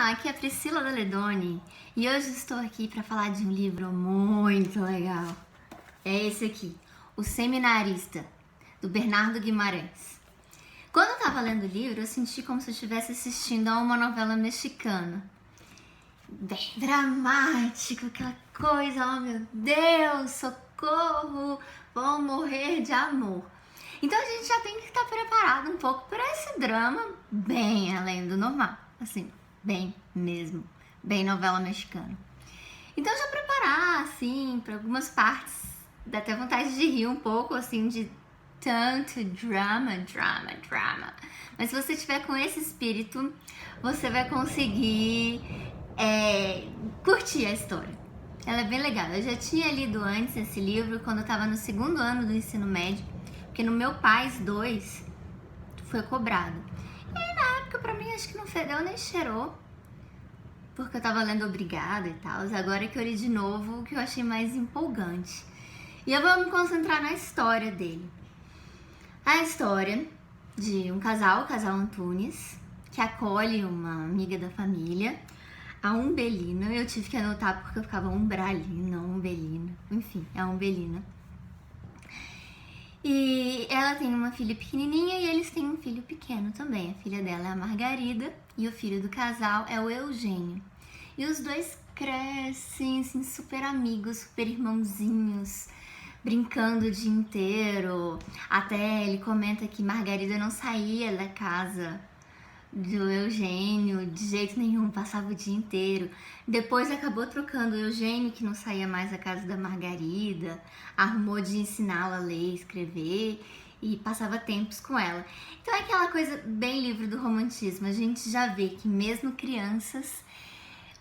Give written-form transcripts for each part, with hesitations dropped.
Olá, aqui é a Priscila Daledoni e hoje estou aqui para falar de um livro muito legal. É esse aqui, O Seminarista, do Bernardo Guimarães. Quando eu estava lendo o livro, eu senti como se eu estivesse assistindo a uma novela mexicana. Bem dramático, aquela coisa, oh meu Deus, socorro, vou morrer de amor. Então a gente já tem que estar preparado um pouco para esse drama bem além do normal, assim, bem mesmo, bem novela mexicana. Então já preparar, assim, para algumas partes, dá até vontade de rir um pouco, assim, de tanto drama. Mas se você tiver com esse espírito, você vai conseguir curtir a história. Ela é bem legal. Eu já tinha lido antes esse livro quando eu estava no segundo ano do ensino médio, porque no meu Pais 2 foi cobrado. E aí, na época, pra mim, acho que não fedeu nem cheirou, porque eu tava lendo obrigada e tal. Agora que eu li de novo, o que eu achei mais empolgante. E eu vou me concentrar na história dele. A história de um casal, o casal Antunes, que acolhe uma amiga da família, a Umbelina. Eu tive que anotar porque eu ficava Umbralina, Umbelina. Enfim, é a Umbelina. E ela tem uma filha pequenininha e eles têm um filho pequeno também. A filha dela é a Margarida e o filho do casal é o Eugênio. E os dois crescem, assim, super amigos, super irmãozinhos, brincando o dia inteiro. Até ele comenta que Margarida não saía da casa do Eugênio de jeito nenhum, passava o dia inteiro. Depois acabou trocando o Eugênio, que não saía mais da casa da Margarida, arrumou de ensiná-la a ler e escrever e passava tempos com ela. Então é aquela coisa bem livre do romantismo. A gente já vê que mesmo crianças,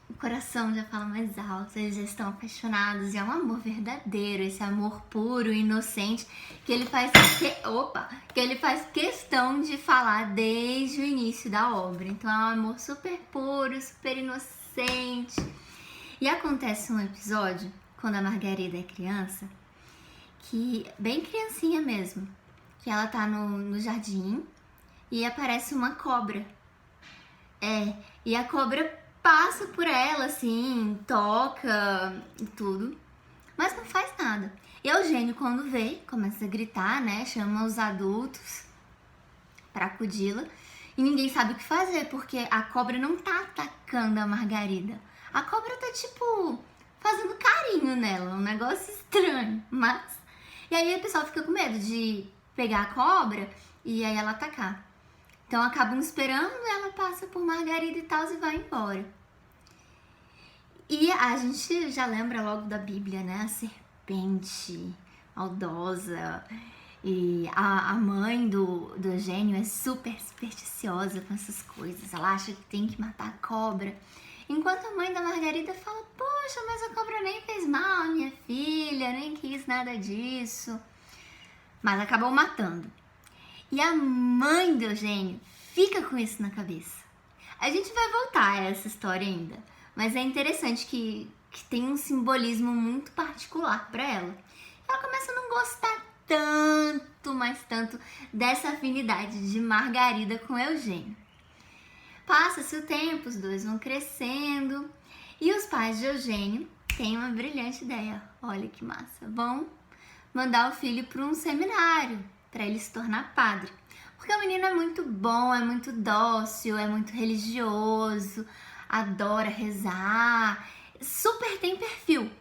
o coração já fala mais alto, eles já estão apaixonados e é um amor verdadeiro, esse amor puro, inocente, que ele faz questão de falar desde o início da obra. Então é um amor super puro, super inocente. E acontece um episódio, quando a Margarida é criança, que bem criancinha mesmo, que ela tá no jardim e aparece uma cobra. E a cobra passa por ela, assim, toca e tudo, mas não faz nada. E Eugênio, quando vê, começa a gritar, né, chama os adultos pra acudi-la e ninguém sabe o que fazer, porque a cobra não tá atacando a Margarida. A cobra tá, tipo, fazendo carinho nela, um negócio estranho, mas... E aí o pessoal fica com medo de pegar a cobra e aí ela atacar. Então acabam esperando, ela passa por Margarida e tal e vai embora. E a gente já lembra logo da Bíblia, né? A serpente maldosa. E a mãe do Eugênio é super supersticiosa com essas coisas. Ela acha que tem que matar a cobra. Enquanto a mãe da Margarida fala, poxa, mas a cobra nem fez mal, minha filha, nem quis nada disso. Mas acabou matando. E a mãe do Eugênio fica com isso na cabeça. A gente vai voltar a essa história ainda, mas é interessante que tem um simbolismo muito particular para ela. Ela começa a não gostar tanto, mas tanto, dessa afinidade de Margarida com Eugênio. Passa-se o tempo, os dois vão crescendo e os pais de Eugênio têm uma brilhante ideia. Olha que massa, vão mandar o filho para um seminário para ele se tornar padre. Porque o menino é muito bom, é muito dócil, é muito religioso, adora rezar, super tem perfil.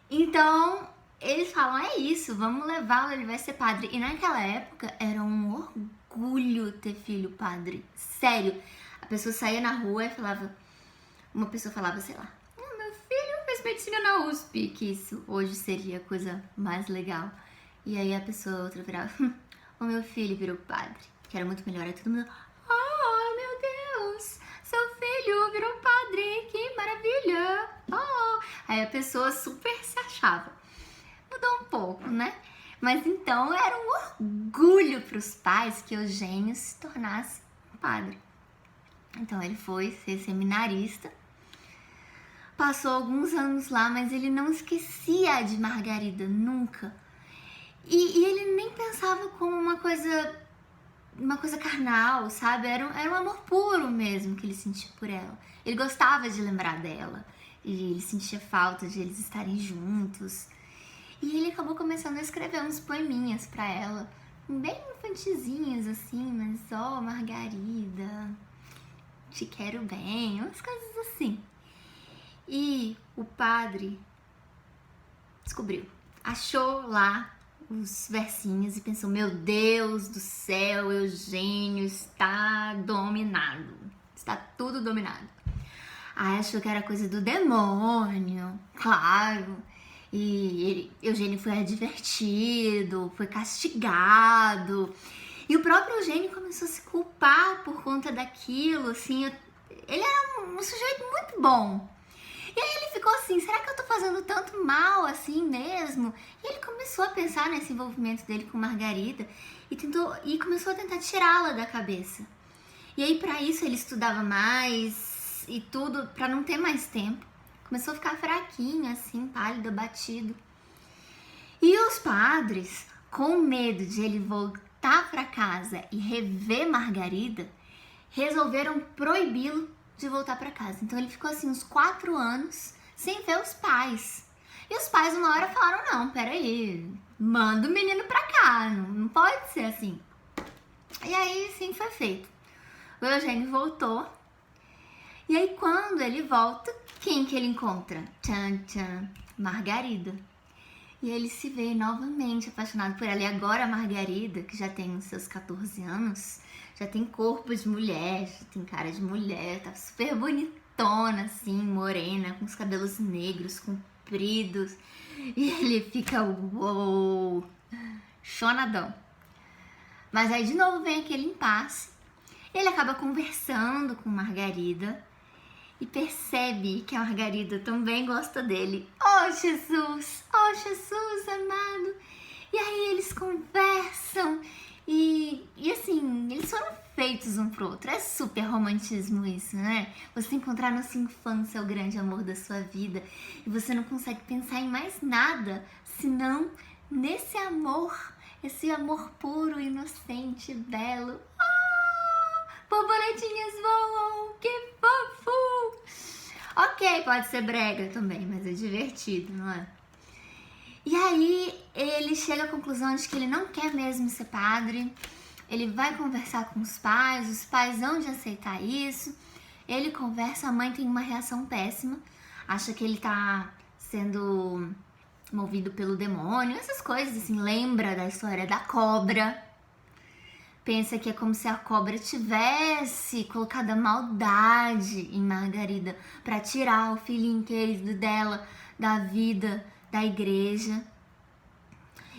Então, eles falam, é isso, vamos levá-lo, ele vai ser padre. E naquela época era um orgulho ter filho padre, sério. A pessoa saía na rua e falava, uma pessoa falava, sei lá, meu filho fez medicina na USP, que isso hoje seria a coisa mais legal. E aí a pessoa outra virava, o meu filho virou padre, que era muito melhor. Aí todo mundo, oh meu Deus, seu filho virou padre, que maravilha. Oh. Aí a pessoa super se achava. Mudou um pouco, né? Mas então era um orgulho para os pais que Eugênio se tornasse um padre. Então ele foi ser seminarista. Passou alguns anos lá, mas ele não esquecia de Margarida, nunca. E ele nem pensava como uma coisa uma coisa carnal, sabe? Era um amor puro mesmo que ele sentia por ela. Ele gostava de lembrar dela. E ele sentia falta de eles estarem juntos. E ele acabou começando a escrever uns poeminhas pra ela. Bem infantizinhos, assim, mas Margarida, te quero bem, umas coisas assim. E o padre descobriu, achou lá os versinhos e pensou, meu Deus do céu, Eugênio está dominado, está tudo dominado. Aí achou que era coisa do demônio, claro. E Eugênio foi advertido, foi castigado. E o próprio Eugênio começou a se culpar por conta daquilo, assim. Ele era um sujeito muito bom. E aí ele ficou assim, será que eu tô fazendo tanto mal assim mesmo? E ele começou a pensar nesse envolvimento dele com Margarida e começou a tentar tirá-la da cabeça. E aí pra isso ele estudava mais e tudo, pra não ter mais tempo. Começou a ficar fraquinho, assim, pálido, abatido. E os padres, com medo de ele voltar pra casa e rever Margarida, resolveram proibi-lo de voltar pra casa. Então ele ficou assim uns 4 anos sem ver os pais. E os pais uma hora falaram, não, peraí, manda o menino pra cá, não pode ser assim. E aí sim foi feito. O Eugênio voltou. E aí quando ele volta, quem que ele encontra? Tchan, tchan, Margarida. E ele se vê novamente apaixonado por ela. E agora a Margarida, que já tem os seus 14 anos, já tem corpo de mulher, já tem cara de mulher, tá super bonitona, assim, morena, com os cabelos negros, compridos. E ele fica, uou, chonadão. Mas aí de novo vem aquele impasse. Ele acaba conversando com Margarida e percebe que a Margarida também gosta dele. Oh Jesus amado! E aí eles conversam e assim, eles foram feitos um pro outro. É super romantismo isso, né? Você encontrar na sua infância o grande amor da sua vida e você não consegue pensar em mais nada senão nesse amor, esse amor puro, inocente, belo. Borboletinhas voam, que fofo! Ok, pode ser brega também, mas é divertido, não é? E aí ele chega à conclusão de que ele não quer mesmo ser padre. Ele vai conversar com os pais vão de aceitar isso. Ele conversa, a mãe tem uma reação péssima, acha que ele tá sendo movido pelo demônio, essas coisas assim, lembra da história da cobra. Pensa que é como se a cobra tivesse colocado a maldade em Margarida para tirar o filhinho querido dela da vida da igreja.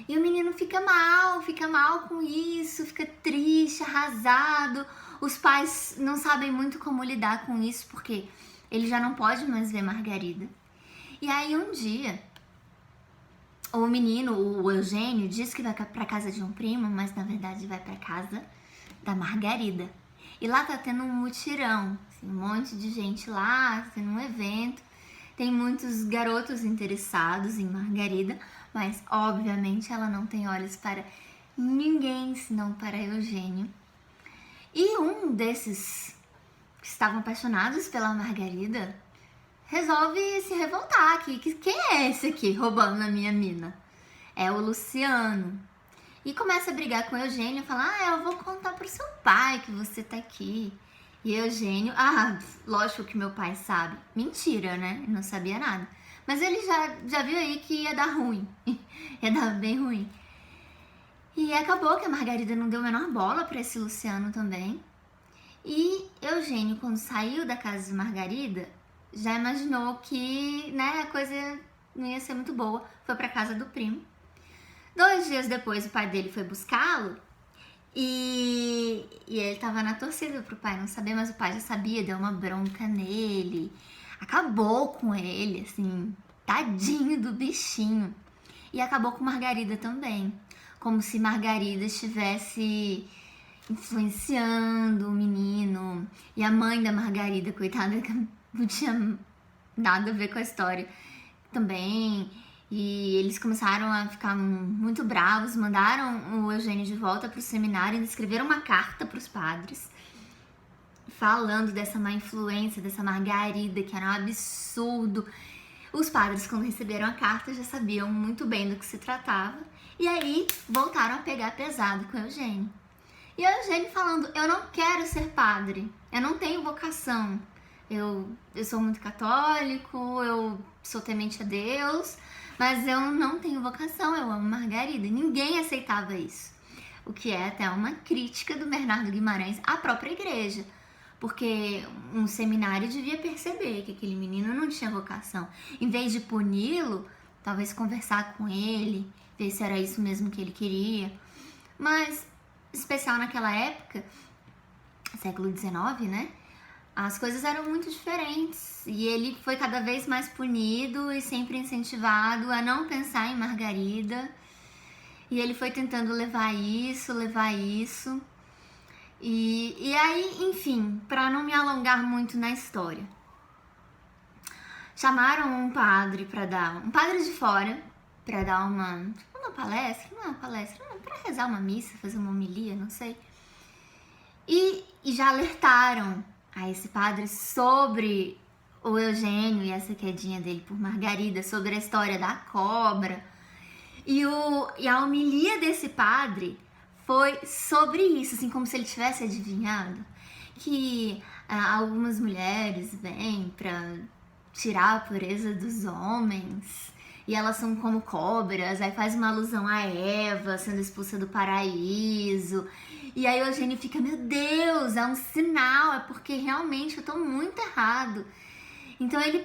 E o menino fica mal com isso, fica triste, arrasado. Os pais não sabem muito como lidar com isso porque ele já não pode mais ver Margarida. E aí um dia o menino, o Eugênio, diz que vai pra casa de um primo, mas na verdade vai pra casa da Margarida. E lá tá tendo um mutirão, assim, um monte de gente lá, tendo um evento. Tem muitos garotos interessados em Margarida, mas obviamente ela não tem olhos para ninguém senão para Eugênio. E um desses que estavam apaixonados pela Margarida resolve se revoltar. Quem é esse aqui roubando a minha mina? É o Luciano. E começa a brigar com o Eugênio, falar, eu vou contar pro seu pai que você tá aqui. E Eugênio, lógico que meu pai sabe. Mentira, né? Ele não sabia nada. Mas ele já viu aí que ia dar ruim. Ia dar bem ruim. E acabou que a Margarida não deu a menor bola pra esse Luciano também. E Eugênio, quando saiu da casa de Margarida, já imaginou que, né, a coisa não ia ser muito boa. Foi pra casa do primo. 2 dias depois, o pai dele foi buscá-lo e ele tava na torcida pro pai não saber, mas o pai já sabia, deu uma bronca nele, acabou com ele, assim, tadinho do bichinho. E acabou com Margarida também, como se Margarida estivesse influenciando o menino. E a mãe da Margarida, coitada, não tinha nada a ver com a história, também E eles começaram a ficar muito bravos, mandaram o Eugênio de volta para o seminário e escreveram uma carta para os padres falando dessa má influência, dessa Margarida, que era um absurdo. Os padres, quando receberam a carta, já sabiam muito bem do que se tratava. E aí, voltaram a pegar pesado com o Eugênio. E o Eugênio falando, eu não quero ser padre, eu não tenho vocação. Eu sou muito católico, eu sou temente a Deus, mas eu não tenho vocação, eu amo Margarida. Ninguém aceitava isso. O que é até uma crítica do Bernardo Guimarães à própria igreja. Porque um seminário devia perceber que aquele menino não tinha vocação. Em vez de puni-lo, talvez conversar com ele, ver se era isso mesmo que ele queria. Mas, especial naquela época, século XIX, né? As coisas eram muito diferentes. E ele foi cada vez mais punido e sempre incentivado a não pensar em Margarida. E ele foi tentando levar isso. E aí, enfim, para não me alongar muito na história, chamaram um padre de fora para dar uma palestra, para rezar uma missa, fazer uma homilia, não sei. E já alertaram a esse padre sobre o Eugênio e essa quedinha dele por Margarida, sobre a história da cobra. E a homilia desse padre foi sobre isso, assim, como se ele tivesse adivinhado que algumas mulheres vêm para tirar a pureza dos homens e elas são como cobras, aí faz uma alusão a Eva sendo expulsa do paraíso. E aí o Eugênio fica, meu Deus, é um sinal, é porque realmente eu tô muito errado. Então ele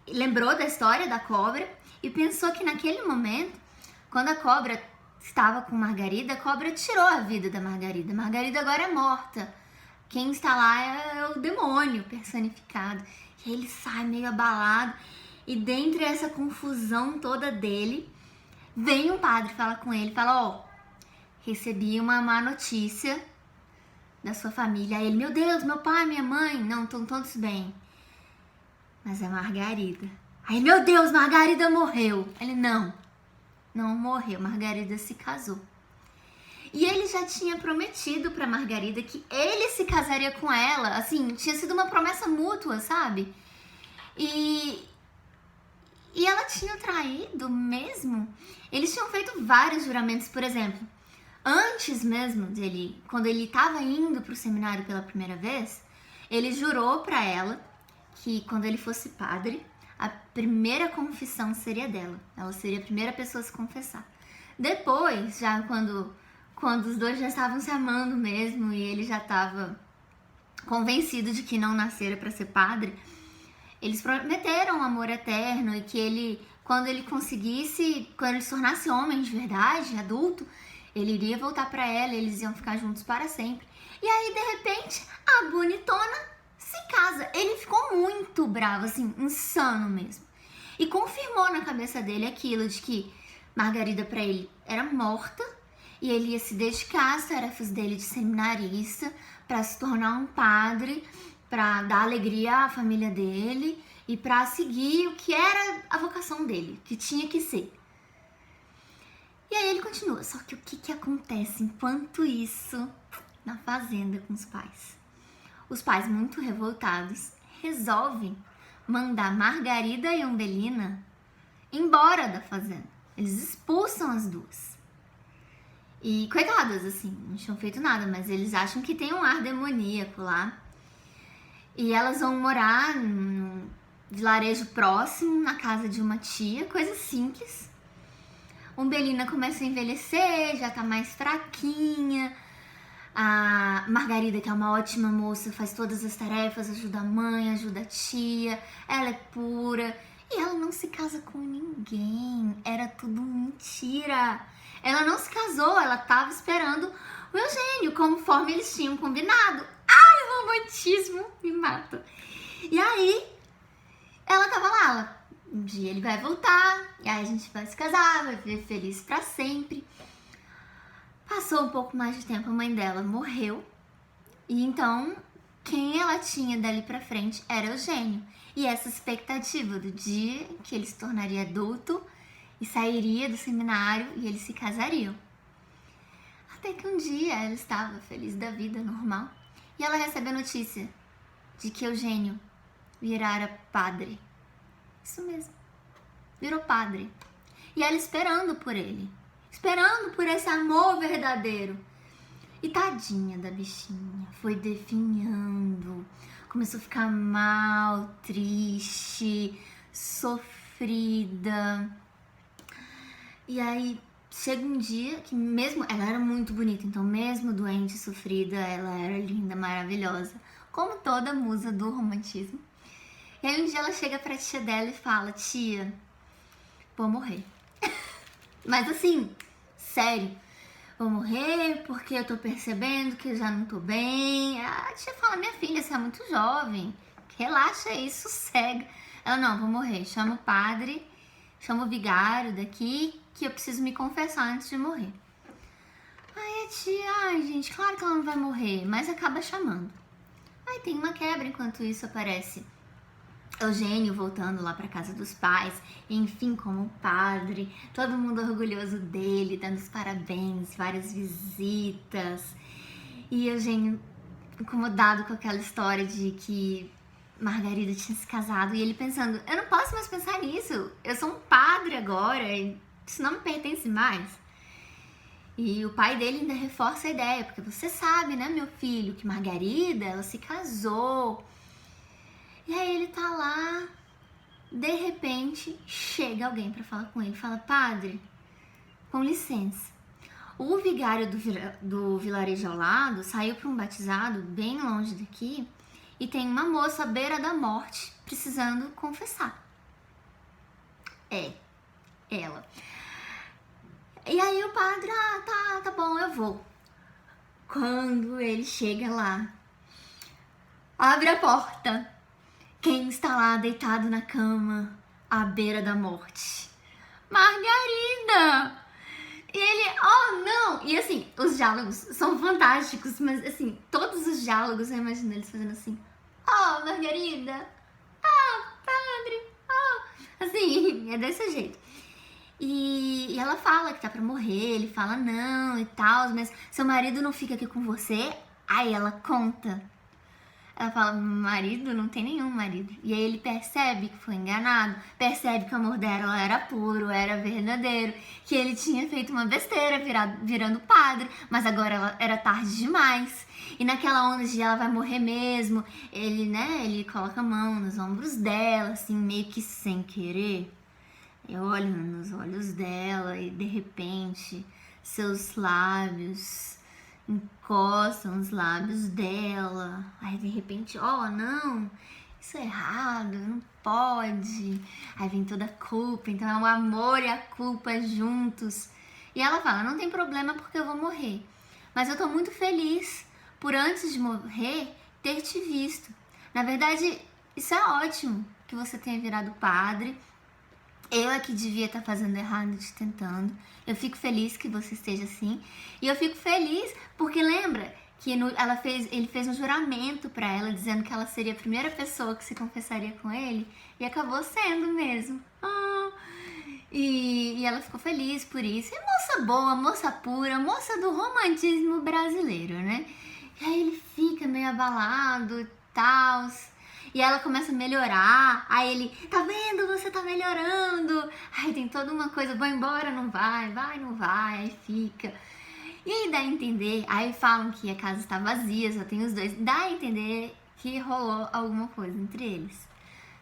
lembrou da história da cobra e pensou que naquele momento, quando a cobra estava com Margarida, a cobra tirou a vida da Margarida. Margarida agora é morta. Quem está lá é o demônio personificado. E ele sai meio abalado. E dentre essa confusão toda dele, vem um padre falar com ele, fala, recebi uma má notícia da sua família. Aí ele, meu Deus, meu pai, minha mãe, não, estão todos bem. Mas é Margarida. Aí, meu Deus, Margarida morreu. Ele, não morreu, Margarida se casou. E ele já tinha prometido pra Margarida que ele se casaria com ela, assim, tinha sido uma promessa mútua, sabe? E ela tinha traído mesmo. Eles tinham feito vários juramentos, por exemplo, antes mesmo dele, quando ele estava indo pro seminário pela primeira vez, ele jurou pra ela que quando ele fosse padre, a primeira confissão seria dela. Ela seria a primeira pessoa a se confessar. Depois, já quando os dois já estavam se amando mesmo e ele já estava convencido de que não nascera para ser padre, eles prometeram um amor eterno e que ele, quando ele se tornasse homem de verdade, adulto, ele iria voltar para ela e eles iam ficar juntos para sempre. E aí, de repente, a bonitona se casa. Ele ficou muito bravo, assim, insano mesmo. E confirmou na cabeça dele aquilo de que Margarida pra ele era morta e ele ia se dedicar às tarefas dele de seminarista para se tornar um padre, para dar alegria à família dele e para seguir o que era a vocação dele, que tinha que ser. E aí ele continua, só que o que acontece enquanto isso na fazenda com os pais? Os pais, muito revoltados, resolvem mandar Margarida e Umbelina embora da fazenda. Eles expulsam as duas. E coitadas, assim, não tinham feito nada, mas eles acham que tem um ar demoníaco lá. E elas vão morar num vilarejo próximo, na casa de uma tia, coisa simples. Umbelina começa a envelhecer, já tá mais fraquinha. A Margarida, que é uma ótima moça, faz todas as tarefas, ajuda a mãe, ajuda a tia, ela é pura e ela não se casa com ninguém, era tudo mentira. Ela não se casou, ela tava esperando o Eugênio, conforme eles tinham combinado. Ai, o romantismo me mata. E aí, ela tava lá, um dia ele vai voltar, e aí a gente vai se casar, vai viver feliz pra sempre. Passou um pouco mais de tempo, a mãe dela morreu. E então, quem ela tinha dali pra frente era Eugênio. E essa expectativa do dia que ele se tornaria adulto e sairia do seminário e eles se casariam. Até que um dia ela estava feliz da vida, normal, e ela recebe a notícia de que Eugênio virara padre. Isso mesmo, virou padre. E ela esperando por ele, esperando por esse amor verdadeiro. E tadinha da bichinha, foi definhando, começou a ficar mal, triste, sofrida. E aí chega um dia que mesmo, ela era muito bonita, então mesmo doente, sofrida, ela era linda, maravilhosa, como toda musa do romantismo. E aí um dia ela chega pra tia dela e fala: tia, vou morrer. Mas assim, sério, vou morrer porque eu tô percebendo que eu já não tô bem. A tia fala: minha filha, você é muito jovem, relaxa aí, sossega. Ela: não, vou morrer, chama o padre, chama o vigário daqui, que eu preciso me confessar antes de morrer. Aí a tia: ai gente, claro que ela não vai morrer, mas acaba chamando. Aí tem uma quebra, enquanto isso aparece Eugênio voltando lá para casa dos pais, enfim, como padre, todo mundo orgulhoso dele, dando os parabéns, várias visitas. E Eugênio incomodado com aquela história de que Margarida tinha se casado, e ele pensando: eu não posso mais pensar nisso, eu sou um padre agora, isso não me pertence mais. E o pai dele ainda reforça a ideia, porque você sabe, né, meu filho, que Margarida, ela se casou. E aí ele tá lá, de repente, chega alguém pra falar com ele, fala: padre, com licença, o vigário do vilarejo ao lado saiu pra um batizado bem longe daqui e tem uma moça à beira da morte precisando confessar. É, ela. E aí o padre: tá bom, eu vou. Quando ele chega lá, abre a porta. Quem está lá deitado na cama, à beira da morte? Margarida! E ele: oh não! E assim, os diálogos são fantásticos, mas assim, todos os diálogos eu imagino eles fazendo assim: oh, Margarida! Ah, padre! Oh! Assim, é desse jeito. E ela fala que tá pra morrer, ele fala não e tal, mas seu marido não fica aqui com você? Aí ela conta. Ela fala: marido? Não tem nenhum marido. E aí ele percebe que foi enganado, percebe que o amor dela era puro, era verdadeiro, que ele tinha feito uma besteira virando padre, mas agora era tarde demais. E naquela onda de ela vai morrer mesmo, ele coloca a mão nos ombros dela, assim, meio que sem querer. Eu olho nos olhos dela e de repente seus lábios encostam os lábios dela. Aí de repente: oh não, isso é errado, não pode. Aí vem toda a culpa, então é o amor e a culpa juntos. E ela fala: não tem problema porque eu vou morrer, mas eu tô muito feliz por antes de morrer ter te visto. Na verdade, isso é ótimo que você tenha virado padre. Eu é que devia estar fazendo errado, te tentando. Eu fico feliz que você esteja assim. E eu fico feliz porque lembra que ele fez um juramento pra ela, dizendo que ela seria a primeira pessoa que se confessaria com ele. E acabou sendo mesmo. E ela ficou feliz por isso. E moça boa, moça pura, moça do romantismo brasileiro, né? E aí ele fica meio abalado e tal. E ela começa a melhorar, aí ele: tá vendo, você tá melhorando. Aí tem toda uma coisa: vou embora, não vai, não vai, aí fica. E aí dá a entender, aí falam que a casa está vazia, só tem os dois. Dá a entender que rolou alguma coisa entre eles.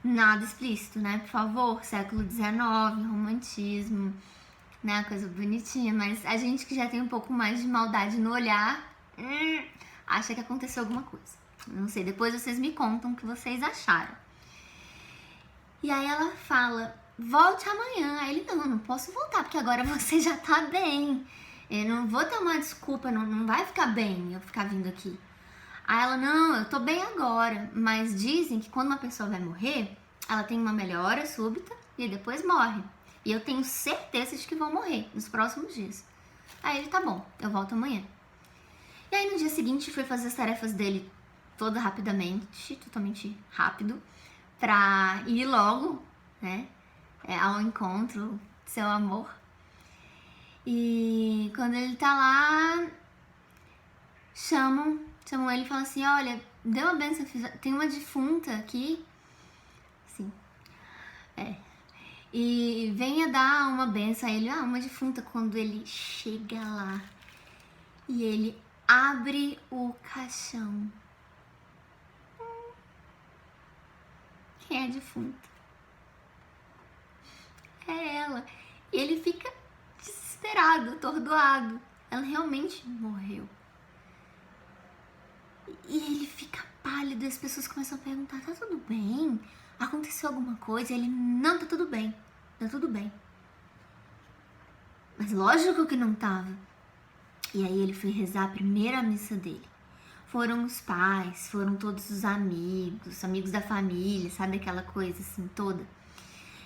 Nada explícito, né? Por favor, século XIX, romantismo, né? Coisa bonitinha, mas a gente que já tem um pouco mais de maldade no olhar, acha que aconteceu alguma coisa. Não sei, depois vocês me contam o que vocês acharam. E aí ela fala: volte amanhã. Aí ele: não posso voltar, porque agora você já tá bem. Eu não vou ter uma desculpa, não vai ficar bem eu ficar vindo aqui. Aí ela: não, eu tô bem agora. Mas dizem que quando uma pessoa vai morrer, ela tem uma melhora súbita e depois morre. E eu tenho certeza de que vou morrer nos próximos dias. Aí ele: tá bom, eu volto amanhã. E aí no dia seguinte foi fazer as tarefas dele toda rapidamente, totalmente rápido, pra ir logo, né, ao encontro seu amor. E quando ele tá lá, chamam ele e falam assim, olha, dê uma benção, tem uma defunta aqui. Sim. E venha dar uma benção a ele, uma defunta. Quando ele chega lá e ele abre o caixão. Quem é a defunta? É ela. E ele fica desesperado, atordoado. Ela realmente morreu. E ele fica pálido e as pessoas começam a perguntar, tá tudo bem? Aconteceu alguma coisa? E ele, não, tá tudo bem. Tá tudo bem. Mas lógico que não tava. E aí ele foi rezar a primeira missa dele. Foram os pais, foram todos os amigos da família, sabe aquela coisa assim toda.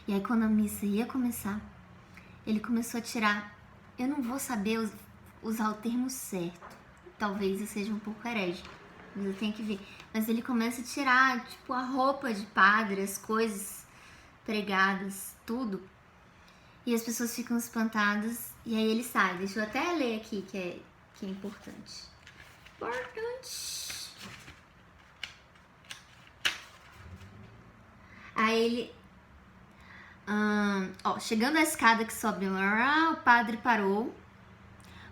E aí quando a missa ia começar, ele começou a tirar, eu não vou saber usar o termo certo, talvez eu seja um pouco herege, mas eu tenho que ver. Mas ele começa a tirar, tipo, a roupa de padre, as coisas pregadas, tudo. E as pessoas ficam espantadas e aí ele sai. Deixa eu até ler aqui que é importante. Aí ele... chegando à escada que sobe, o padre parou.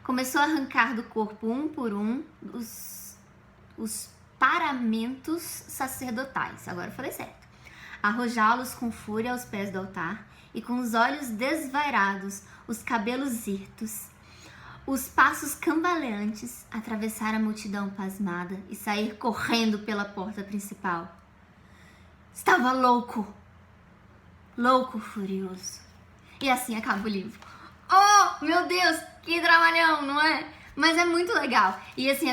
Começou a arrancar do corpo um por um os paramentos sacerdotais. Agora eu falei certo. Arrojá-los com fúria aos pés do altar e com os olhos desvairados, os cabelos hirtos, os passos cambaleantes, atravessar a multidão pasmada e sair correndo pela porta principal. Estava louco, furioso. E assim acaba o livro. Oh, meu Deus, que dramalhão, não é? Mas é muito legal. E assim,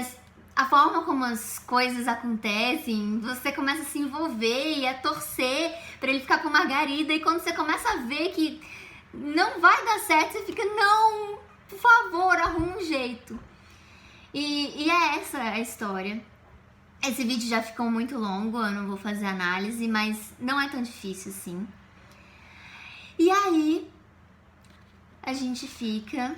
a forma como as coisas acontecem, você começa a se envolver e a torcer pra ele ficar com Margarida. E quando você começa a ver que não vai dar certo, você fica, não, por favor, arruma um jeito. E é essa a história. Esse vídeo já ficou muito longo, eu não vou fazer análise, mas não é tão difícil assim. E aí, a gente fica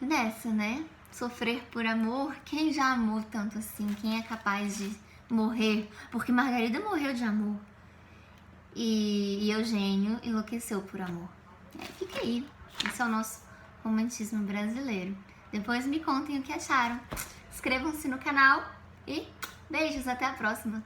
nessa, né? Sofrer por amor. Quem já amou tanto assim? Quem é capaz de morrer? Porque Margarida morreu de amor. E Eugênio enlouqueceu por amor. Fica aí. Esse é o nosso romantismo brasileiro. Depois me contem o que acharam. Inscrevam-se no canal e beijos, até a próxima.